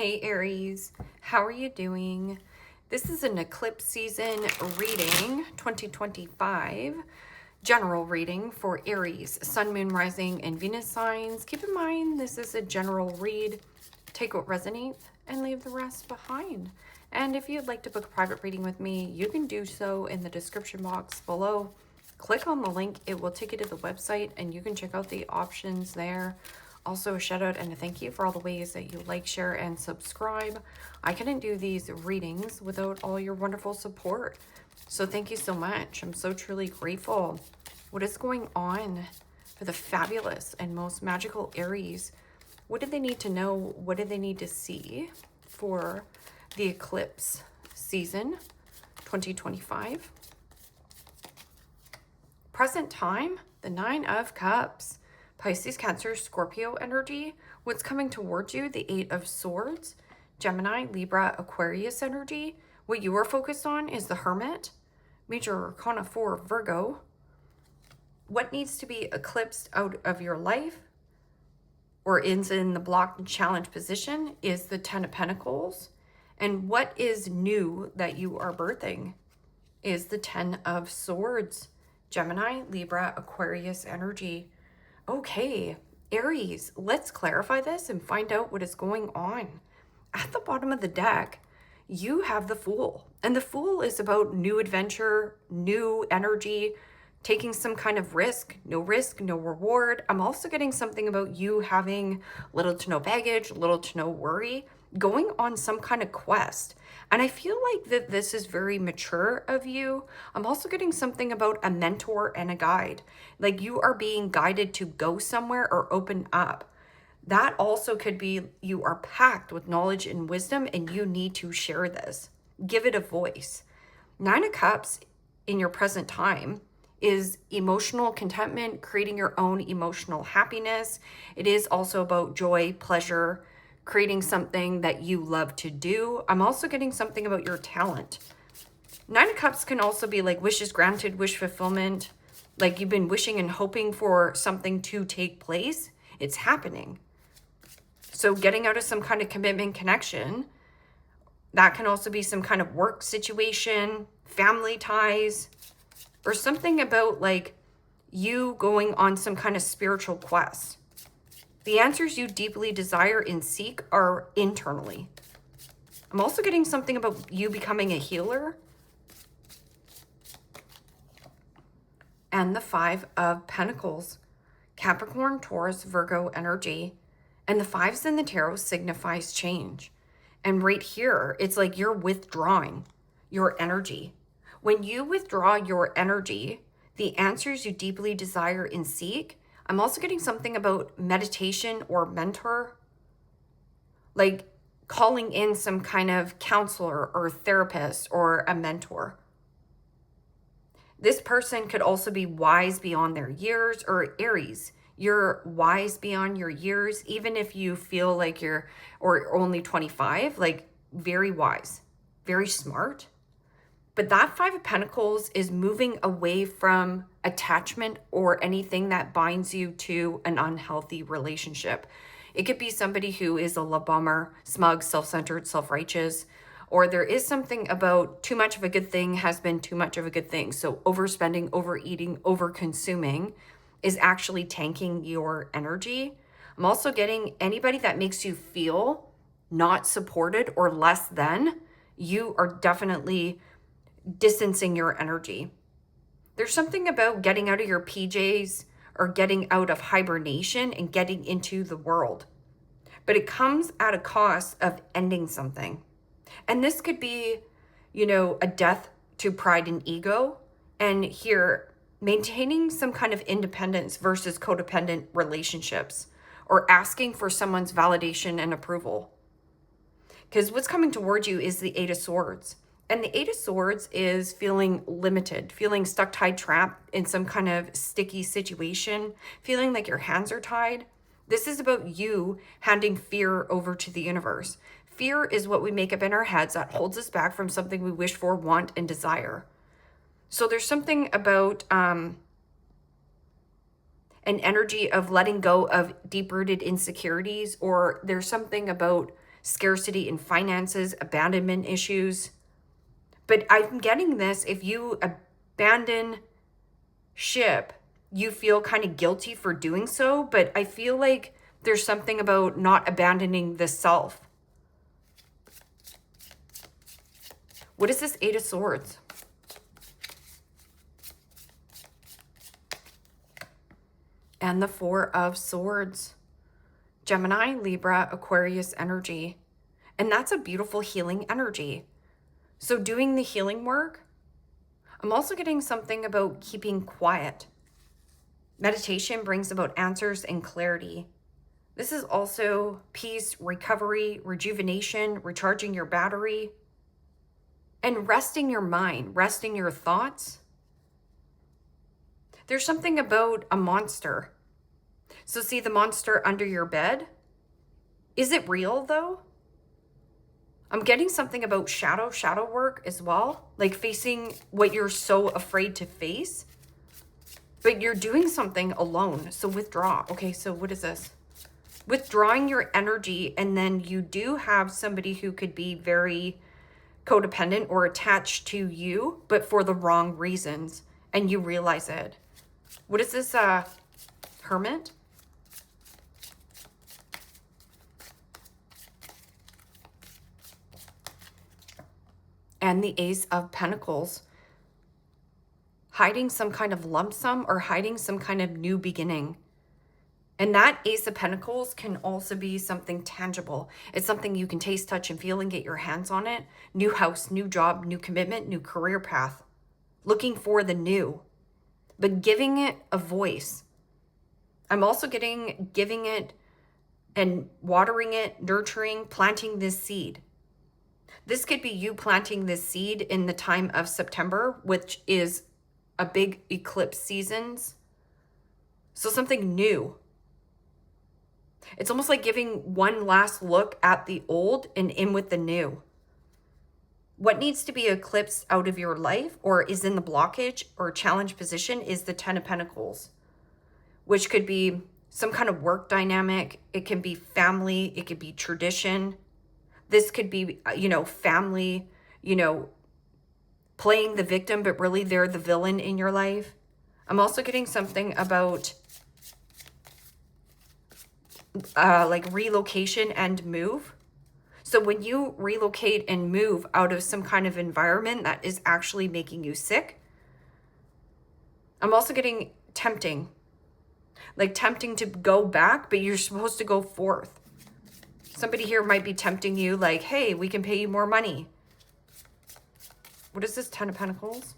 Hey Aries, how are you doing? This is an eclipse season reading, 2025, general reading for Aries, Sun, Moon, Rising, and Venus signs. Keep in mind, this is a general read. Take what resonates and leave the rest behind. And if you'd like to book a private reading with me, you can do so in the description box below. Click on the link, it will take you to the website and you can check out the options there. Also, a shout out and a thank you for all the ways that you like, share, and subscribe. I couldn't do these readings without all your wonderful support. So thank you so much. I'm so truly grateful. What is going on for the fabulous and most magical Aries? What do they need to know? What do they need to see for the eclipse season 2025? Present time, the 9 of Cups. Pisces, Cancer, Scorpio energy. What's coming towards you? The 8 of Swords. Gemini, Libra, Aquarius energy. What you are focused on is the Hermit. Major Arcana 4, Virgo. What needs to be eclipsed out of your life or is in the blocked and challenge position is the 10 of Pentacles. And what is new that you are birthing is the 10 of Swords. Gemini, Libra, Aquarius energy. Okay, Aries, let's clarify this and find out what is going on. At the bottom of the deck, you have the Fool. And the Fool is about new adventure, new energy, taking some kind of risk, no reward. I'm also getting something about you having little to no baggage, little to no worry, going on some kind of quest. And I feel like that this is very mature of you. I'm also getting something about a mentor and a guide. Like you are being guided to go somewhere or open up. That also could be you are packed with knowledge and wisdom and you need to share this. Give it a voice. 9 of Cups in your present time is emotional contentment, creating your own emotional happiness. It is also about joy, pleasure, creating something that you love to do. I'm also getting something about your talent. 9 of Cups can also be like wishes granted, wish fulfillment. Like you've been wishing and hoping for something to take place. It's happening. So getting out of some kind of commitment connection, that can also be some kind of work situation, family ties, or something about like you going on some kind of spiritual quest. The answers you deeply desire and seek are internally. I'm also getting something about you becoming a healer. And the 5 of Pentacles, Capricorn, Taurus, Virgo energy. And the 5s in the tarot signifies change. And right here, it's like you're withdrawing your energy. When you withdraw your energy, the answers you deeply desire and seek, I'm also getting something about meditation or mentor, like calling in some kind of counselor or therapist or a mentor. This person could also be wise beyond their years, or Aries, you're wise beyond your years, even if you feel like you're or only 25, like very wise, very smart. But that 5 of Pentacles is moving away from attachment or anything that binds you to an unhealthy relationship. It could be somebody who is a love bomber, smug, self-centered, self-righteous, or there is something about too much of a good thing has been too much of a good thing. So overspending, overeating, over-consuming is actually tanking your energy. I'm also getting anybody that makes you feel not supported or less than, you are definitely distancing your energy. There's something about getting out of your PJs or getting out of hibernation and getting into the world. But it comes at a cost of ending something. And this could be, a death to pride and ego. And here, maintaining some kind of independence versus codependent relationships or asking for someone's validation and approval. Because what's coming towards you is the 8 of Swords. And the 8 of Swords is feeling limited, feeling stuck, tied, trapped in some kind of sticky situation, feeling like your hands are tied. This is about you handing fear over to the universe. Fear is what we make up in our heads that holds us back from something we wish for, want, and desire. So there's something about an energy of letting go of deep-rooted insecurities, or there's something about scarcity in finances, abandonment issues. But I'm getting this, if you abandon ship, you feel kind of guilty for doing so, but I feel like there's something about not abandoning the self. What is this Eight of Swords? And the Four of Swords. Gemini, Libra, Aquarius energy. And that's a beautiful healing energy. So doing the healing work, I'm also getting something about keeping quiet. Meditation brings about answers and clarity. This is also peace, recovery, rejuvenation, recharging your battery, and resting your mind, resting your thoughts. There's something about a monster. So see the monster under your bed? Is it real though? I'm getting something about shadow work as well, like facing what you're so afraid to face, but you're doing something alone. So withdraw. Okay, so what is this? Withdrawing your energy, and then you do have somebody who could be very codependent or attached to you, but for the wrong reasons, and you realize it. What is this, Hermit? And the Ace of Pentacles. Hiding some kind of lump sum or hiding some kind of new beginning. And that Ace of Pentacles can also be something tangible. It's something you can taste, touch, and feel and get your hands on it. New house, new job, new commitment, new career path. Looking for the new, but giving it a voice. I'm also giving it and watering it, nurturing, planting this seed. This could be you planting this seed in the time of September, which is a big eclipse seasons. So something new. It's almost like giving one last look at the old and in with the new. What needs to be eclipsed out of your life or is in the blockage or challenge position is the Ten of Pentacles, which could be some kind of work dynamic. It can be family. It could be tradition. This could be, family, playing the victim, but really they're the villain in your life. I'm also getting something about like relocation and move. So when you relocate and move out of some kind of environment that is actually making you sick, I'm also getting tempting, like tempting to go back, but you're supposed to go forth. Somebody here might be tempting you like, hey, we can pay you more money. What is this Ten of Pentacles?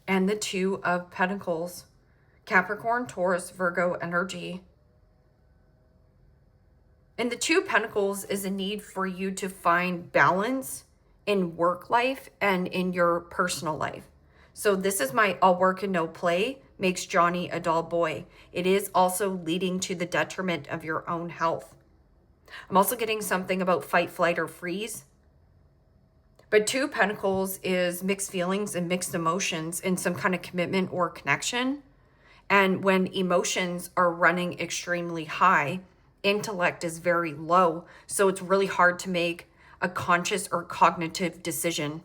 And the Two of Pentacles. Capricorn, Taurus, Virgo energy. And the Two of Pentacles is a need for you to find balance in work life and in your personal life. So this is my all work and no play makes Johnny a dull boy. It is also leading to the detriment of your own health. I'm also getting something about fight, flight, or freeze. But Two of Pentacles is mixed feelings and mixed emotions in some kind of commitment or connection. And when emotions are running extremely high, intellect is very low. So it's really hard to make a conscious or cognitive decision.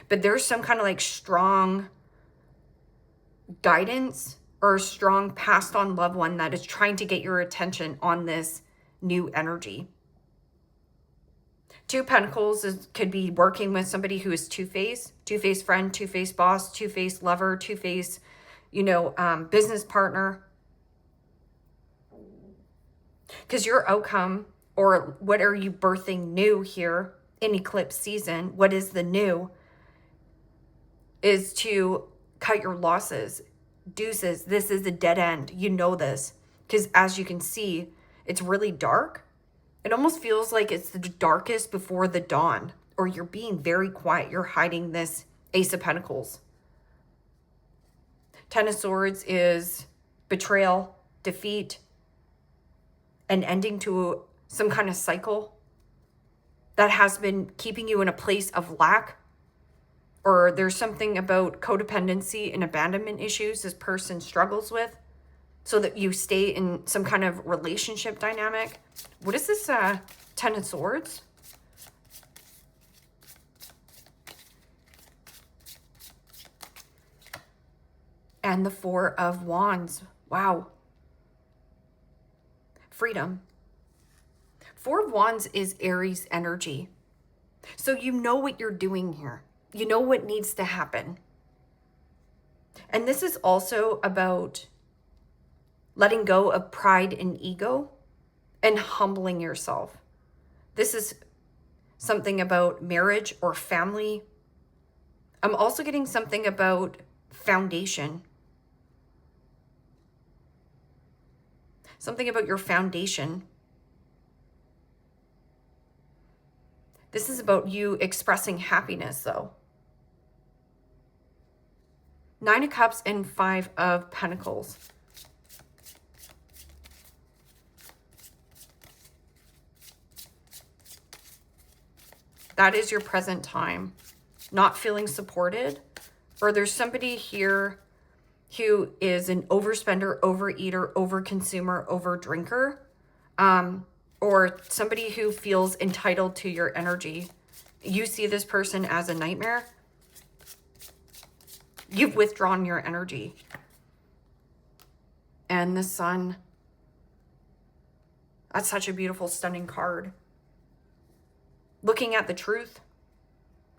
But there's some kind of like strong guidance or a strong passed on loved one that is trying to get your attention on this new energy. Two of Pentacles could be working with somebody who is two-faced friend, two-faced boss, two-faced lover, two-faced, business partner. Because your outcome, or what are you birthing new here in eclipse season, what is the new, is to cut your losses. Deuces, this is a dead end. You know this. Because as you can see, it's really dark. It almost feels like it's the darkest before the dawn. Or you're being very quiet. You're hiding this Ace of Pentacles. Ten of Swords is betrayal, defeat, an ending to some kind of cycle that has been keeping you in a place of lack. Or there's something about codependency and abandonment issues this person struggles with. so that you stay in some kind of relationship dynamic. What is this 10 of Swords? And the 4 of Wands. Wow. Freedom. 4 of Wands is Aries energy. So you know what you're doing here. You know what needs to happen. And this is also about letting go of pride and ego and humbling yourself. This is something about marriage or family. I'm also getting something about foundation. Something about your foundation. This is about you expressing happiness, though. 9 of Cups and 5 of Pentacles. That is your present time. Not feeling supported. Or there's somebody here who is an overspender, overeater, overconsumer, overdrinker. Or somebody who feels entitled to your energy. You see this person as a nightmare. You've withdrawn your energy. And the Sun. That's such a beautiful, stunning card. Looking at the truth,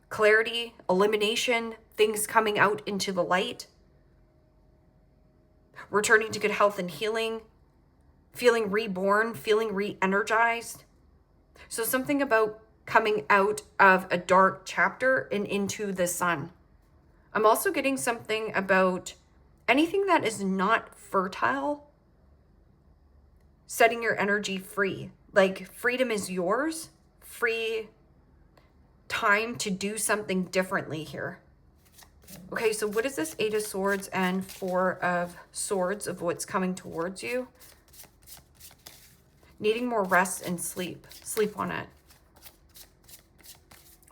clarity, elimination, things coming out into the light. Returning to good health and healing. Feeling reborn, feeling re-energized. So something about coming out of a dark chapter and into the sun. I'm also getting something about anything that is not fertile, setting your energy free. Like freedom is yours, free time to do something differently here. Okay, so what is this 8 of Swords and 4 of Swords of what's coming towards you? Needing more rest and sleep. Sleep on it.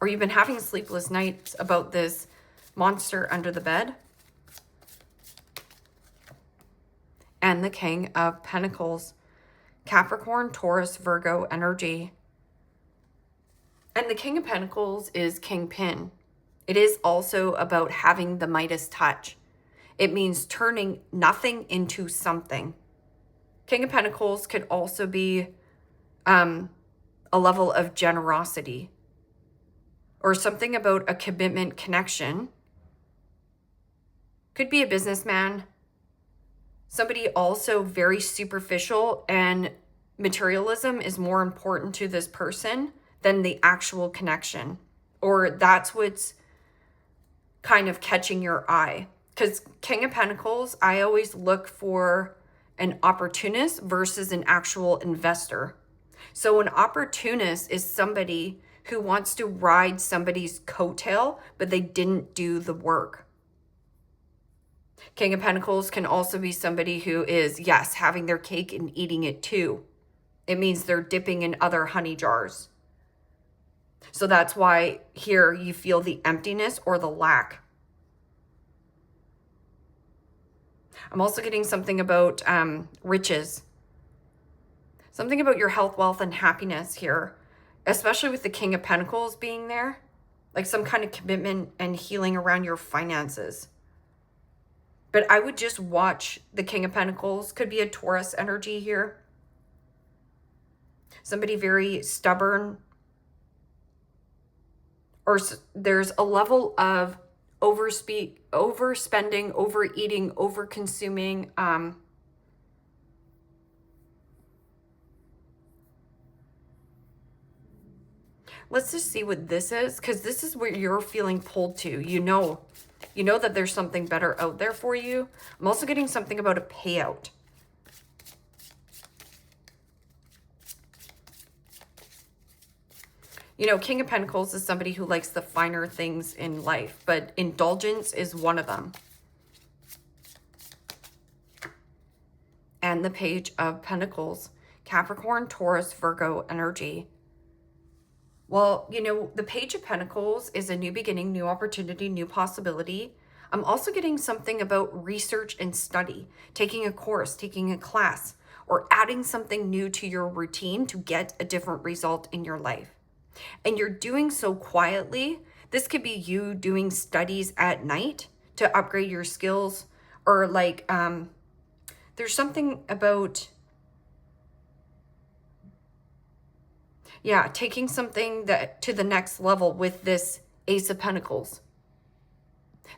Or you've been having sleepless nights about this monster under the bed. And the King of Pentacles. Capricorn, Taurus, Virgo energy. And the King of Pentacles is Kingpin. It is also about having the Midas touch. It means turning nothing into something. King of Pentacles could also be a level of generosity or something about a commitment connection. Could be a businessman. Somebody also very superficial, and materialism is more important to this person than the actual connection. Or that's what's kind of catching your eye. Because King of Pentacles, I always look for an opportunist versus an actual investor. So an opportunist is somebody who wants to ride somebody's coattail, but they didn't do the work. King of Pentacles can also be somebody who is, yes, having their cake and eating it too. It means they're dipping in other honey jars. So that's why here you feel the emptiness or the lack. I'm also getting something about riches. Something about your health, wealth, and happiness here, especially with the King of Pentacles being there. Like some kind of commitment and healing around your finances. But I would just watch the King of Pentacles. Could be a Taurus energy here. Somebody very stubborn. Or there's a level of overspending, overeating, overconsuming. Let's just see what this is, because this is where you're feeling pulled to. You know that there's something better out there for you. I'm also getting something about a payout. You know, King of Pentacles is somebody who likes the finer things in life, but indulgence is one of them. And the Page of Pentacles, Capricorn, Taurus, Virgo energy. Well, you know, the Page of Pentacles is a new beginning, new opportunity, new possibility. I'm also getting something about research and study, taking a course, taking a class, or adding something new to your routine to get a different result in your life. And you're doing so quietly. This could be you doing studies at night to upgrade your skills, or like there's something about, yeah, taking something that to the next level with this Ace of Pentacles.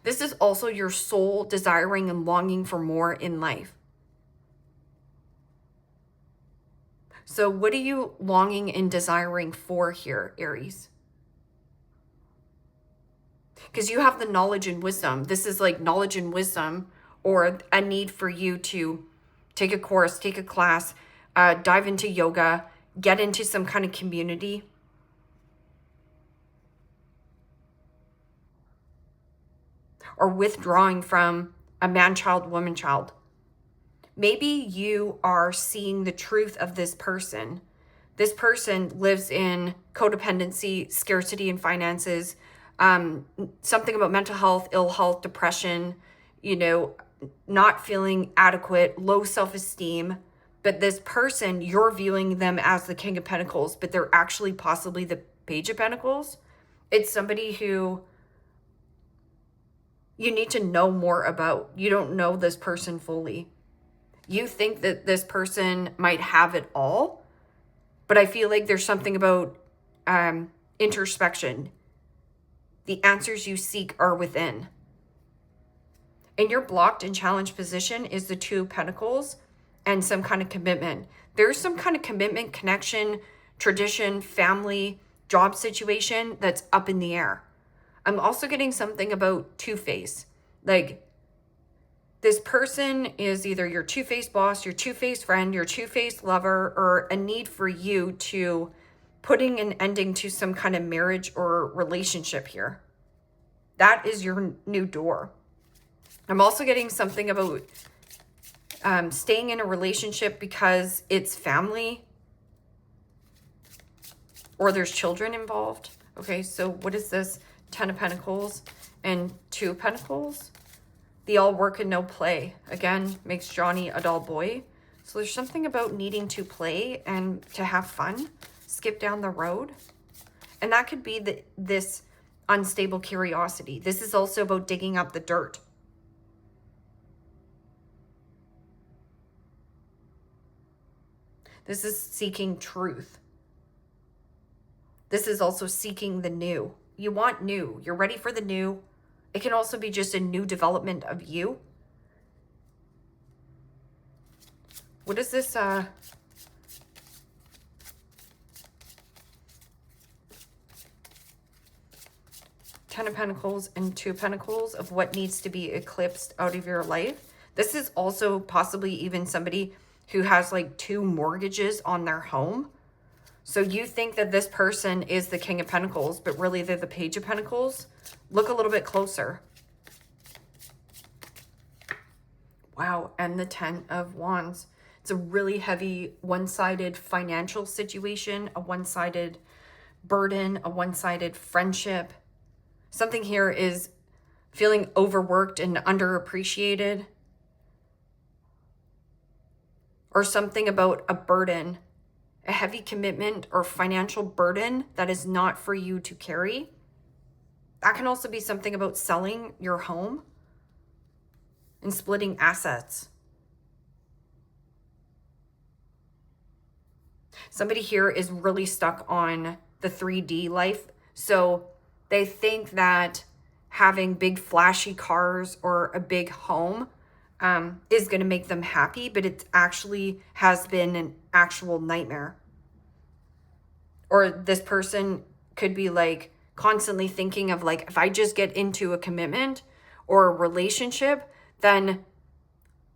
This is also your soul desiring and longing for more in life. So what are you longing and desiring for here, Aries? Because you have the knowledge and wisdom. This is like knowledge and wisdom, or a need for you to take a course, take a class, dive into yoga, get into some kind of community. Or withdrawing from a man-child, woman-child. Maybe you are seeing the truth of this person. This person lives in codependency, scarcity in finances, something about mental health, ill health, depression, not feeling adequate, low self-esteem. But this person, you're viewing them as the King of Pentacles, but they're actually possibly the Page of Pentacles. It's somebody who you need to know more about. You don't know this person fully. You think that this person might have it all, but I feel like there's something about introspection. The answers you seek are within. And your blocked and challenged position is the Two of Pentacles and some kind of commitment. There's some kind of commitment, connection, tradition, family, job situation that's up in the air. I'm also getting something about two-face. Like, this person is either your two-faced boss, your two-faced friend, your two-faced lover, or a need for you to putting an ending to some kind of marriage or relationship here. That is your new door. I'm also getting something about staying in a relationship because it's family or there's children involved. Okay, so what is this? 10 of Pentacles and 2 of Pentacles. The all work and no play. Again, makes Johnny a dull boy. So there's something about needing to play and to have fun. Skip down the road. And that could be this unstable curiosity. This is also about digging up the dirt. This is seeking truth. This is also seeking the new. You want new. You're ready for the new. It can also be just a new development of you. What is this? 10 of Pentacles and 2 of Pentacles of what needs to be eclipsed out of your life. This is also possibly even somebody who has like 2 mortgages on their home. So you think that this person is the King of Pentacles, but really they're the Page of Pentacles. Look a little bit closer. Wow, and the 10 of Wands. It's a really heavy one-sided financial situation, a one-sided burden, a one-sided friendship. Something here is feeling overworked and underappreciated. Or something about a burden, a heavy commitment or financial burden that is not for you to carry. That can also be something about selling your home and splitting assets. Somebody here is really stuck on the 3D life. So they think that having big flashy cars or a big home is going to make them happy, but it actually has been an actual nightmare. Or this person could be like constantly thinking of like, if I just get into a commitment or a relationship, then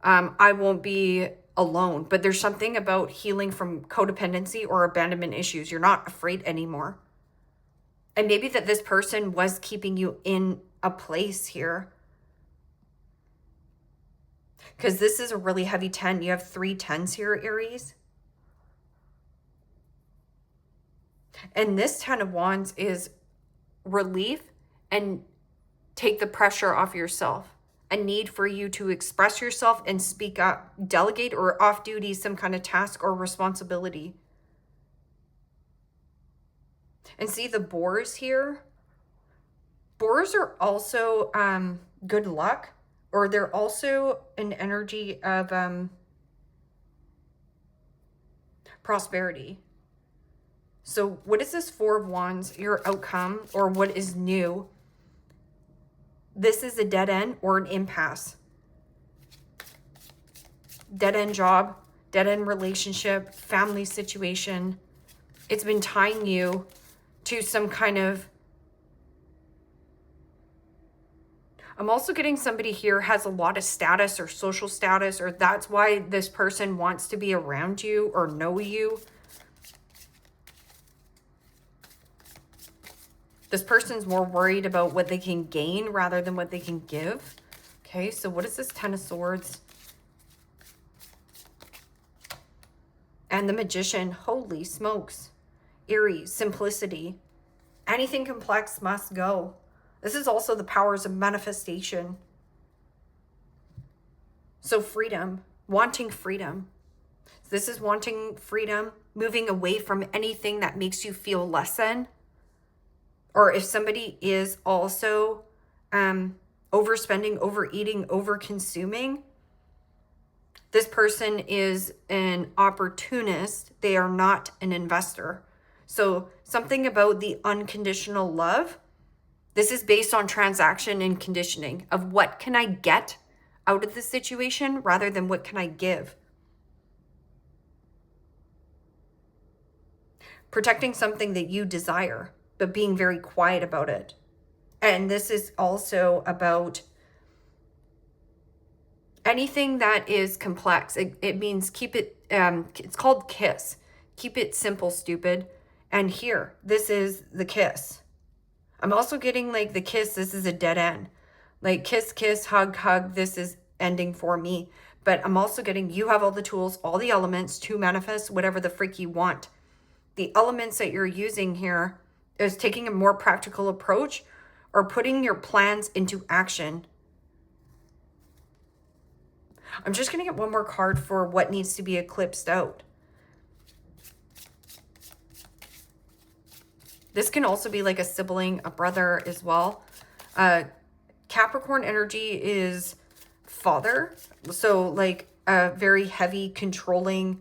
I won't be alone. But there's something about healing from codependency or abandonment issues. You're not afraid anymore. And maybe that this person was keeping you in a place here. Because this is a really heavy 10. You have 3 10s here, Aries. And this 10 of Wands is relief and take the pressure off yourself. a need for you to express yourself and speak up, delegate or off duty some kind of task or responsibility. And see the boars here? Boars are also good luck, or they're also an energy of prosperity. So what is this Four of Wands, your outcome, or what is new? This is a dead end or an impasse. Dead end job, dead end relationship, family situation. It's been tying you to some kind of... I'm also getting somebody here has a lot of status or social status, or that's why this person wants to be around you or know you. This person's more worried about what they can gain rather than what they can give. Okay, so what is this Ten of Swords? And the Magician. Holy smokes. Aries, simplicity. Anything complex must go. This is also the powers of manifestation. So freedom, wanting freedom. This is wanting freedom, moving away from anything that makes you feel less than. Or if somebody is also overspending, overeating, over-consuming, this person is an opportunist. They are not an investor. So something about the unconditional love, this is based on transaction and conditioning of what can I get out of the situation rather than what can I give. Protecting something that you desire, but being very quiet about it. And this is also about anything that is complex. It means keep it, it's called KISS. Keep it simple, stupid. And here, this is the KISS. I'm also getting like the KISS, this is a dead end. Like kiss, kiss, hug, hug, this is ending for me. But I'm also getting you have all the tools, all the elements to manifest whatever the freak you want. The elements that you're using here is taking a more practical approach or putting your plans into action. I'm just going to get one more card for what needs to be eclipsed out. This can also be like a sibling, a brother as well. Capricorn energy is father. So like a very heavy, controlling,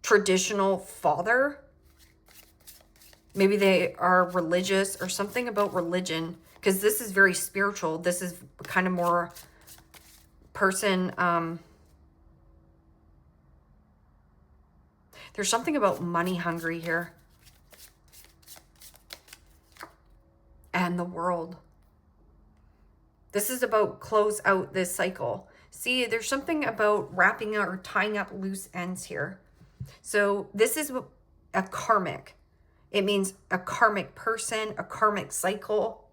traditional father. Maybe they are religious or something about religion, because this is very spiritual. This is kind of more person. There's something about money hungry here. And the world. This is about close out this cycle. See, there's something about wrapping up or tying up loose ends here. So this is a karmic. It means a karmic person, a karmic cycle.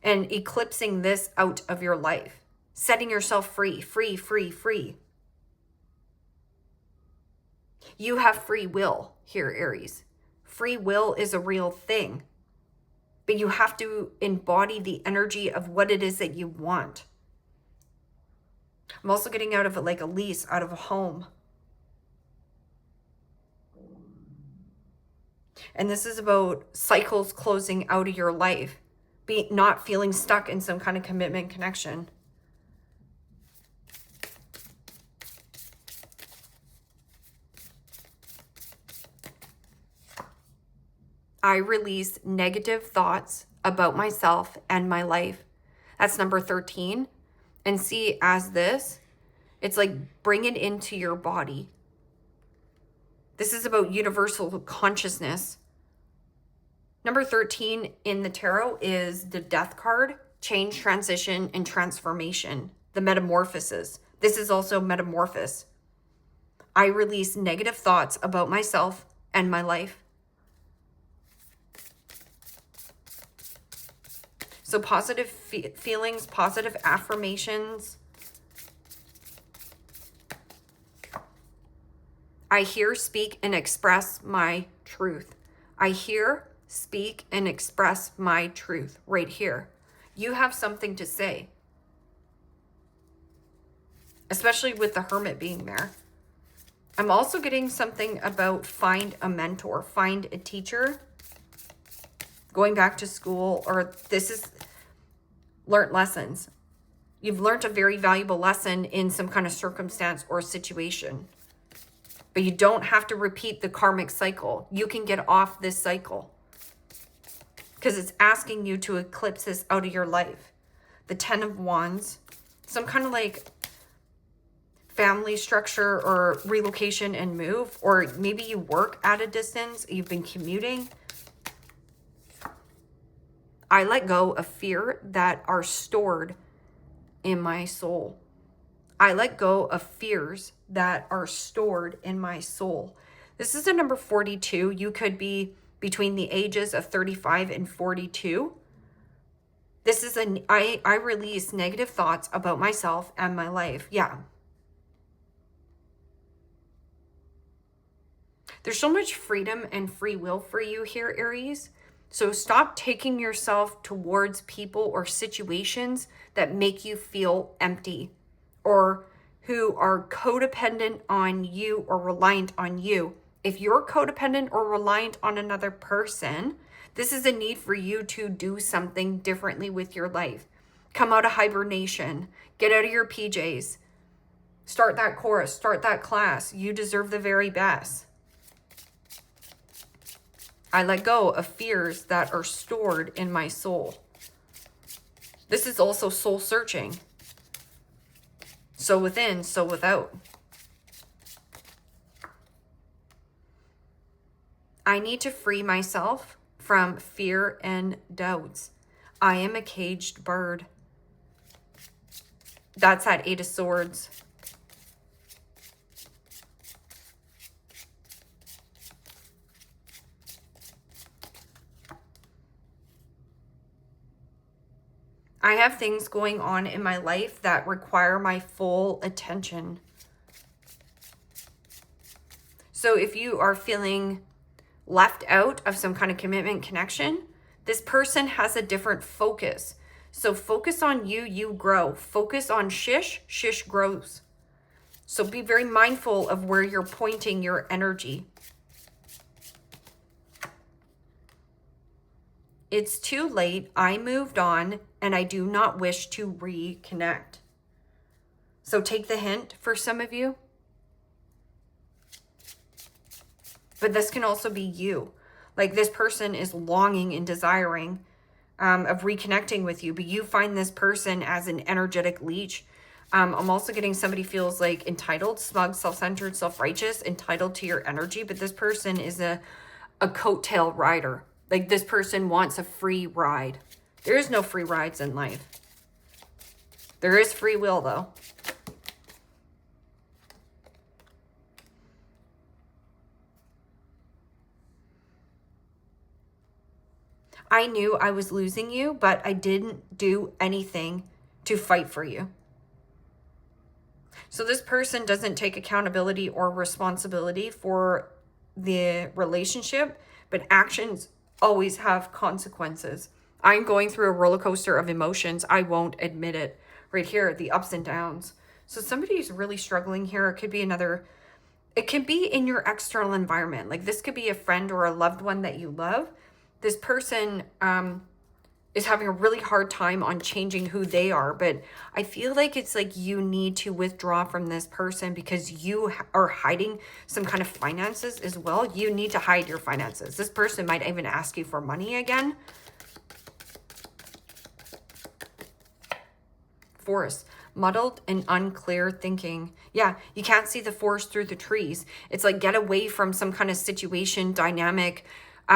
And eclipsing this out of your life. Setting yourself free, free, free, free. You have free will here, Aries. Free will is a real thing. But you have to embody the energy of what it is that you want. I'm also getting out of it like a lease, out of a home. And this is about cycles closing out of your life. Not feeling stuck in some kind of commitment connection. I release negative thoughts about myself and my life. That's number 13. And see, as this, it's like bring it into your body. This is about universal consciousness. Number 13 in the tarot is the death card, change, transition, and transformation, the metamorphosis. This is also metamorphosis. I release negative thoughts about myself and my life. So positive feelings, positive affirmations. I hear, speak, and express my truth. I hear, speak, and express my truth right here. You have something to say. Especially with the Hermit being there. I'm also getting something about find a mentor, find a teacher, going back to school, or this is learned lessons. You've learned a very valuable lesson in some kind of circumstance or situation. But you don't have to repeat the karmic cycle. You can get off this cycle. Because it's asking you to eclipse this out of your life. The 10 of Wands. Some kind of like family structure or relocation and move. Or maybe you work at a distance. You've been commuting. I let go of fear that are stored in my soul. I let go of fears that are stored in my soul. This is a number 42. You could be between the ages of 35 and 42. This is I release negative thoughts about myself and my life. Yeah. There's so much freedom and free will for you here, Aries. So stop taking yourself towards people or situations that make you feel empty or who are codependent on you or reliant on you. If you're codependent or reliant on another person, this is a need for you to do something differently with your life. Come out of hibernation. Get out of your PJs. Start that course. Start that class. You deserve the very best. I let go of fears that are stored in my soul. This is also soul searching. So within, so without. I need to free myself from fear and doubts. I am a caged bird. That's that 8 of Swords. I have things going on in my life that require my full attention. So if you are feeling left out of some kind of commitment connection, this person has a different focus. So focus on you, you grow. Focus on shish, shish grows. So be very mindful of where you're pointing your energy. It's too late. I moved on and I do not wish to reconnect. So take the hint for some of you. But this can also be you. Like this person is longing and desiring of reconnecting with you, but you find this person as an energetic leech. I'm also getting somebody feels like entitled, smug, self-centered, self-righteous, entitled to your energy, but this person is a coattail rider. Like this person wants a free ride. There is no free rides in life. There is free will though. I knew I was losing you, but I didn't do anything to fight for you. So this person doesn't take accountability or responsibility for the relationship, but actions always have consequences. I'm going through a roller coaster of emotions. I won't admit it. Right here, the ups and downs. So somebody's really struggling here. It could be it can be in your external environment. Like this could be a friend or a loved one that you love. This person is having a really hard time on changing who they are. But I feel like it's like you need to withdraw from this person because you are hiding some kind of finances as well. You need to hide your finances. This person might even ask you for money again. Forest. Muddled and unclear thinking. Yeah, you can't see the forest through the trees. It's like get away from some kind of situation, dynamic,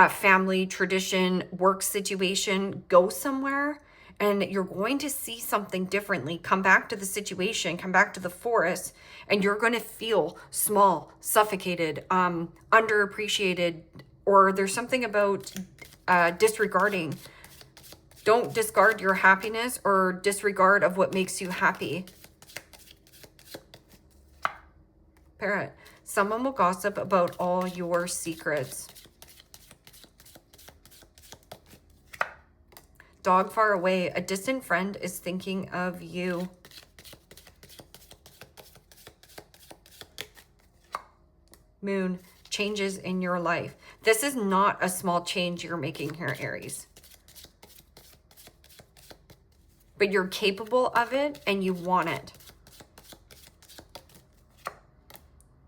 family, tradition, work situation. Go somewhere and you're going to see something differently. Come back to the situation, come back to the forest, and you're going to feel small, suffocated, underappreciated, or there's something about disregarding. Don't discard your happiness or disregard of what makes you happy. Parrot. Someone will gossip about all your secrets. dog far away. A distant friend is thinking of you. Moon, changes in your life. This is not a small change you're making here, Aries. But you're capable of it and you want it.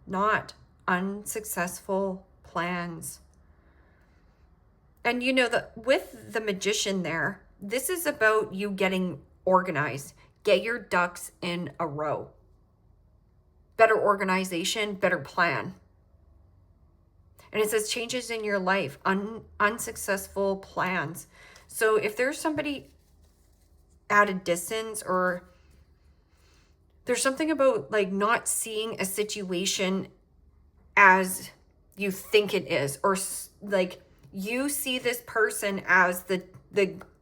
Not unsuccessful plans. And you know that with the Magician there, this is about you getting organized. Get your ducks in a row. Better organization, better plan. And it says changes in your life, unsuccessful plans. So if there's somebody at a distance, or there's something about like not seeing a situation as you think it is, or like you see this person as the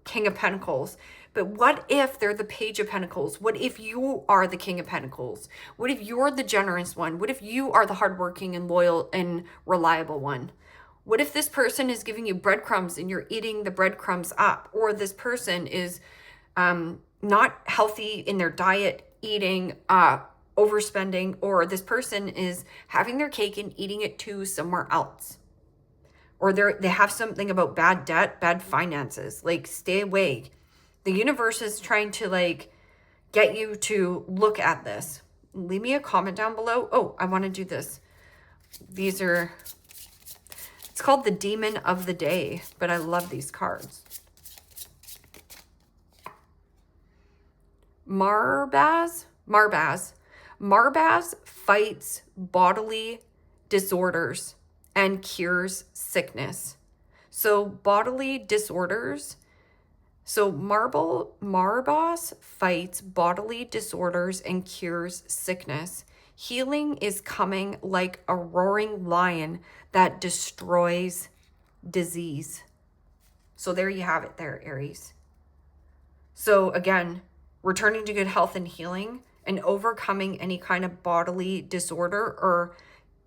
King of Pentacles, but what if they're the Page of Pentacles? What if you are the King of Pentacles? What if you're the generous one? What if you are the hardworking and loyal and reliable one? What if this person is giving you breadcrumbs and you're eating the breadcrumbs up? Or this person is not healthy in their diet, eating, overspending, or this person is having their cake and eating it too somewhere else. Or they have something about bad debt, bad finances. Like, stay away. The universe is trying to like get you to look at this. Leave me a comment down below. Oh, I want to do this. These are, it's called the Demon of the Day, but I love these cards. Marbaz fights bodily disorders and cures sickness. So bodily disorders. So Marbaz fights bodily disorders and cures sickness. Healing is coming like a roaring lion that destroys disease. So there you have it there, Aries. So again, returning to good health and healing and overcoming any kind of bodily disorder or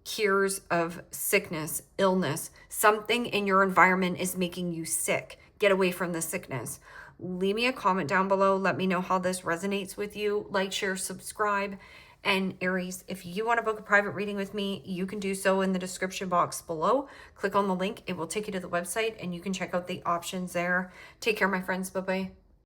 cures of sickness, illness. Something in your environment is making you sick. Get away from the sickness. Leave me a comment down below. Let me know how this resonates with you. Like, share, subscribe. And Aries, if you want to book a private reading with me, you can do so in the description box below. Click on the link. It will take you to the website and you can check out the options there. Take care, my friends. Bye-bye.